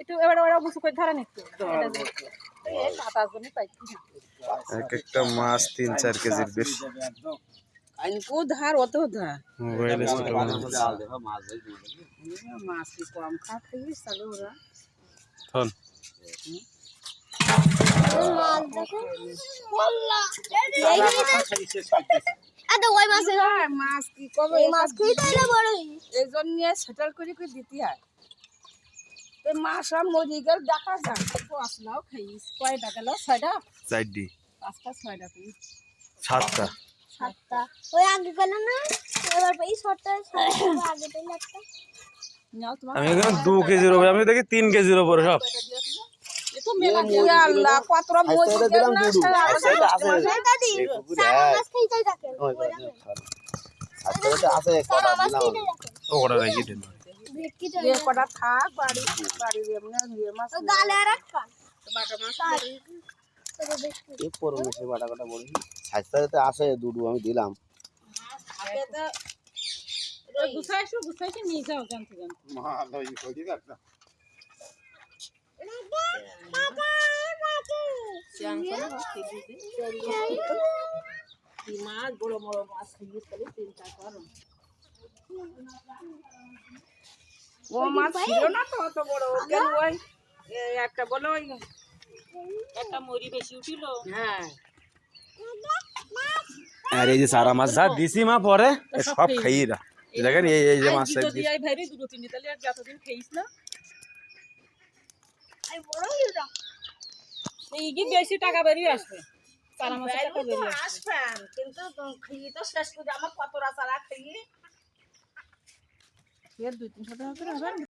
একটু এবার ওরা বুঝু করে ধরে নিচ্ছে এক একটা মাছ 3-4 কেজির বেশি। আইনকো ধার অত ধার মোবাইলে ছোট মাছ মাছ কি কম খাই চালু ওরা থন মাছ দেখো বল্লা আদা ওই মাছ মাছ কি কবে এই মাছ খেতে হলে বড়ই এই জন্য সেটেল করে করে দিতে হয় এই মাছ সব মরি গেল দেখা যায় আসলাও খাইস কয়টা গেল 6টা 4ডি 5টা 6টা পিস 7টা 7টা ওই আগে গেল না এবার এই শর্টটা আগে পেলে একটা নাও তোমার আমি এখানে 2 কেজির উপরে আমি দেখি 3 কেজির উপরে সব এতো মেলা দিয়ে আল্লাহ কতরা মরি গেল না দাদি সারা মাছ খেতে থাকে আচ্ছা আছে কটা দিলাম ওটা রেখে দেন ভেটকি এ কটা থাক বাড়ি এমনি নিয়ে মাছ গালে আর একটা বাটা মাছ এই পরনে সে বাটা কাটা বলি সাইজটাতে আছে দুটো আমি দিলাম হাতে তো গুছাইছো নিয়ে যাও জানতে মা লই কই একটা মাছ বড় বড় মাছ খেয়ে তাহলে চিন্তা করো ও মাছ ছিল না তো অত বড় কেন ওই একটা বলো ওই একটা মরি বেশি উঠিল হ্যাঁ আর এই যে সারা মাছ যা দিছি মা পরে সব খাইরা দেখেন এই যে মাছ যদি এই ভাইরে দুটো তিনটে তাহলে আর যতদিন খাইস না এই বড়ই ওটা এই কি বেশি টাকা বেরিয়ে আসবে সারা মাছ টাকা বেরিয়ে আসবেন কিন্তু খেয়ে তো শেষ করে আমার কত রাস্তা রাখতে গিয়ে 2-3 টাকা করে হবে